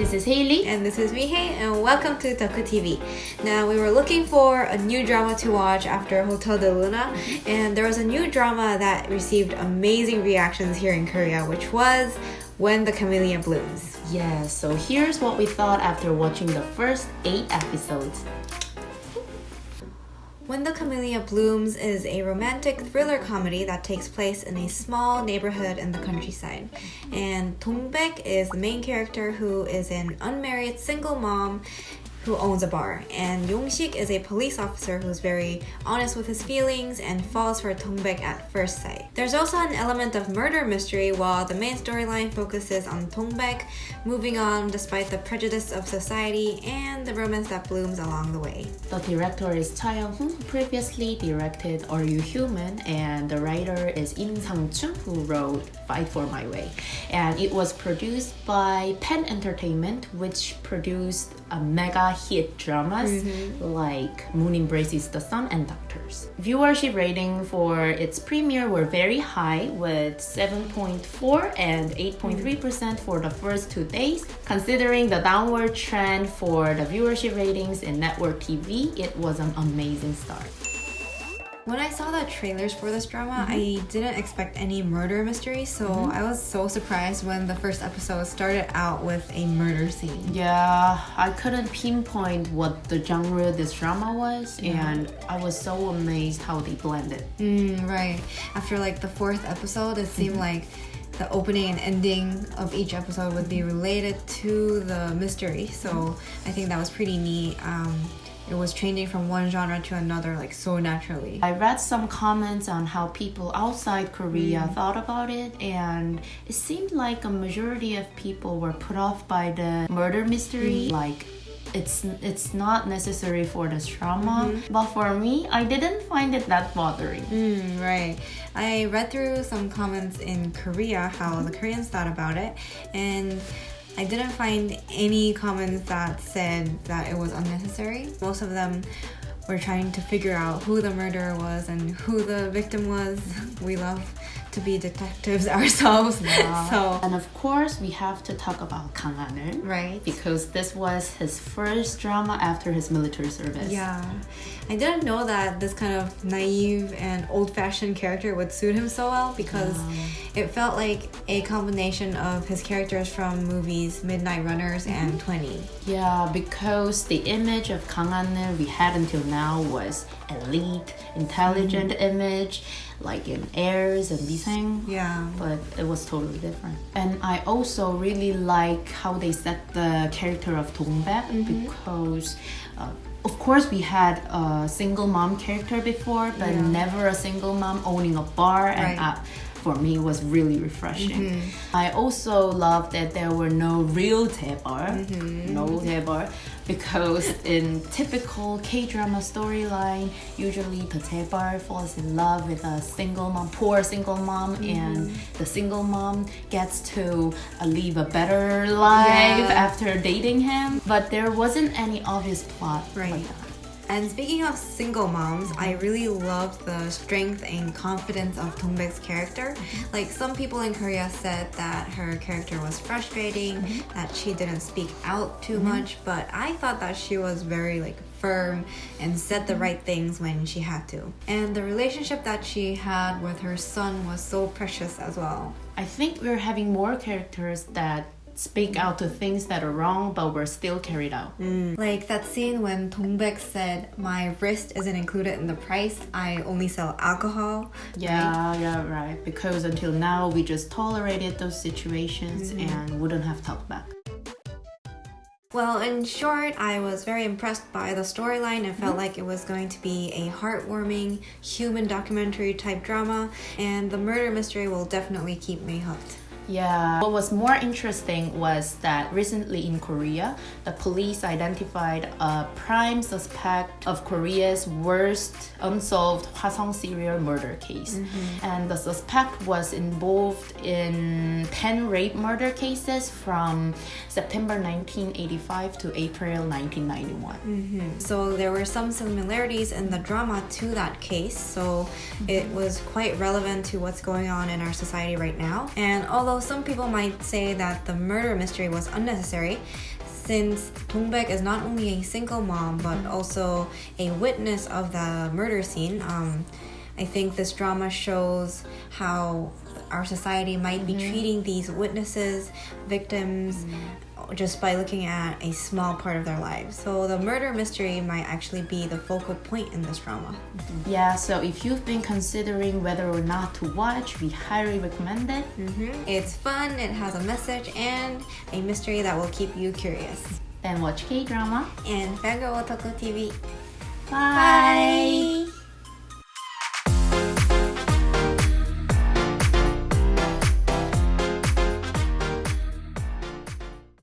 This is Haley. And this is Mihei, and welcome to DUCKHU TV. Now, we were looking for a new drama to watch after Hotel de Luna, and there was a new drama that received amazing reactions here in Korea, which was When the Camellia Blooms. Yeah, so here's what we thought after watching the first 8 episodes. When the Camellia Blooms is a romantic thriller comedy that takes place in a small neighborhood in the countryside. And Dong-baek is the main character, who is an unmarried single mom who owns a bar. And Yong-sik is a police officer who's very honest with his feelings and falls for Dong-baek at first sight. There's also an element of murder mystery, while the main storyline focuses on Dong-baek moving on despite the prejudice of society and the romance that blooms along the way. The director is Cha Young-hoon, who previously directed Are You Human? And the writer is Im Sang-chun, who wrote Fight for My Way. And it was produced by Pen Entertainment, which produced a mega hit dramas like Moon Embraces the Sun and Doctors. Viewership rating for its premiere were very high, with 7.4 and 8.3% for the first 2 days. Considering the downward trend for the viewership ratings in network TV, it was an amazing start. When I saw the trailers for this drama, I didn't expect any murder mystery, so I was so surprised when the first episode started out with a murder scene. Yeah, I couldn't pinpoint what the genre this drama was, and I was so amazed how they blended. Right. After like the 4th episode, it seemed like the opening and ending of each episode would be related to the mystery, so I think that was pretty neat. It was changing from one genre to another like so naturally. I read some comments on how people outside Korea thought about it, and it seemed like a majority of people were put off by the murder mystery. Like, it's not necessary for this drama. But for me, I didn't find it that bothering. Right. I read through some comments in Korea, how the Koreans thought about it, and I didn't find any comments that said that it was unnecessary. Most of them were trying to figure out who the murderer was and who the victim was. We love to be detectives ourselves. Yeah. So, and of course, we have to talk about Kang, right? Because this was his first drama after his military service. Yeah. I didn't know that this kind of naive and old-fashioned character would suit him so well, because it felt like a combination of his characters from movies Midnight Runners and 20. Yeah, because the image of Kang we had until now was elite, intelligent image, like in Heirs and Baeksang. Yeah. But it was totally different. And I also really like how they set the character of Dong-baek, because of course we had a single mom character before, but never a single mom owning a bar, and for me it was really refreshing. I also love that there were no real daebar, because in typical K-drama storyline, usually the daebar falls in love with a single mom, poor single mom, and the single mom gets to live a better life after dating him. But there wasn't any obvious plot like that. And speaking of single moms, I really love the strength and confidence of Dong-baek's character. Like, some people in Korea said that her character was frustrating, that she didn't speak out too much, but I thought that she was very like firm and said the right things when she had to. And the relationship that she had with her son was so precious as well. I think we're having more characters that speak out to things that are wrong but were still carried out. Like that scene when Dong-baek said, "My wrist isn't included in the price, I only sell alcohol." Right. Because until now we just tolerated those situations and wouldn't have talked back. Well, in short, I was very impressed by the storyline. It felt like it was going to be a heartwarming, human documentary type drama, and the murder mystery will definitely keep me hooked. Yeah. What was more interesting was that recently in Korea, the police identified a prime suspect of Korea's worst unsolved Hwasong serial murder case. And the suspect was involved in 10 rape murder cases from September 1985 to April 1991. So there were some similarities in the drama to that case, so it was quite relevant to what's going on in our society right now. And although Although some people might say that the murder mystery was unnecessary, since Dong-baek is not only a single mom but also a witness of the murder scene. I think this drama shows how our society might be treating these witnesses, victims, just by looking at a small part of their lives. So the murder mystery might actually be the focal point in this drama. Yeah, so if you've been considering whether or not to watch, we highly recommend it. It's fun, it has a message, and a mystery that will keep you curious. Then watch K-drama. And Fangirl DUCKHU TV. Bye!